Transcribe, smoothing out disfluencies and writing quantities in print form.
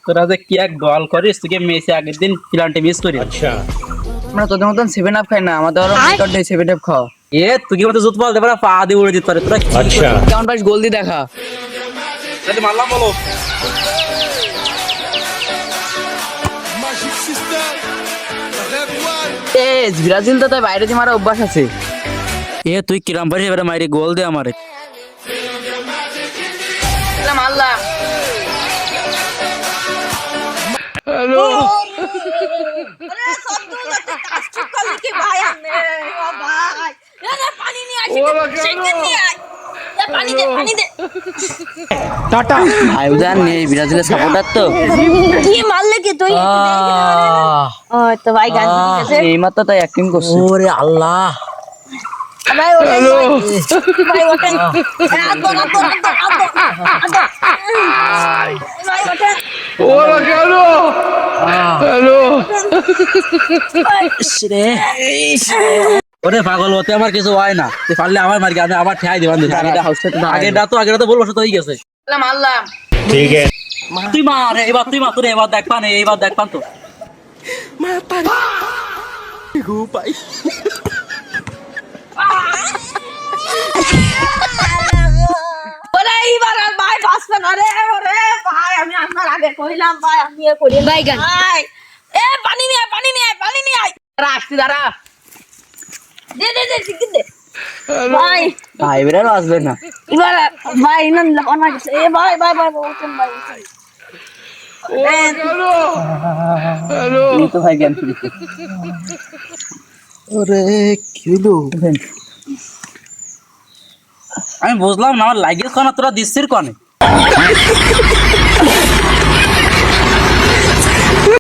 তোরা যে কি এক গোল করিস, তুই মেসি আগের দিন প্লান্টে মিস করি। अच्छा। আমরা তোদের মতন 7 আপ খাই না, আমাদের আরো রেকর্ড নেই 7 আপ খাও। তুই কি মতো জুত পাল দেবার পা দিয়ে উড়ে দিতে পারে তোরা কি अच्छा। কেমন পারিস গোল দিয়ে দেখা। করছিস? মারলাম বলো। ব্রাজিল তো তাই বাইরে দিয়ে মারা অভ্যাস আছে। তুই কিরাম পারিস এবারে মাইরে গোল দে আমারে। মারলাম टाटा। ভাই উদার নেই, ব্রাজিলের সাপোর্টার তো। কি মারলে কি তুই? ও তো ভাই গান ঠিক আছে এইমার তো তাই অ্যাক্টিং করছে। ওরে আল্লাহ, ভাই ওঠেন ভাই ওঠেন আদো ভাই ওঠেন ओला हेलो हेलो। রে ওরে পাগল হতে আমার কিছু হয় না, তুই পারলে আমার মারকে আমি আবার ঠেয়াই দিবান। আগেটা তো বলবো তো হয়ে গেছে। মারলাম ठीक है। তুই মার এবার, তুই মার, তোর এবার দেখ পান, এইবার দেখ পান তো। ওরে এইবার আর ভাই বাঁচবে না রে। ওরে ভাই আমি আপনার আগে কইলাম ভাই আমি এ করি ভাই গান ভাই। পানি নিয়ে আয় আসছি দাঁড়া। দে ঠিক দে ভাই। ভাই বেরার আসবে না। এবার ভাই নন লাগনা গেছে। ভাই ওঠেন ভাই ওঠেন। এই তো ভাই জ্ঞান ফিরেছে। ওরে কি হলো? আমি বুঝলাম না, আমার লাগিয়েছ না, তোরা দিচ্ছিস কনে?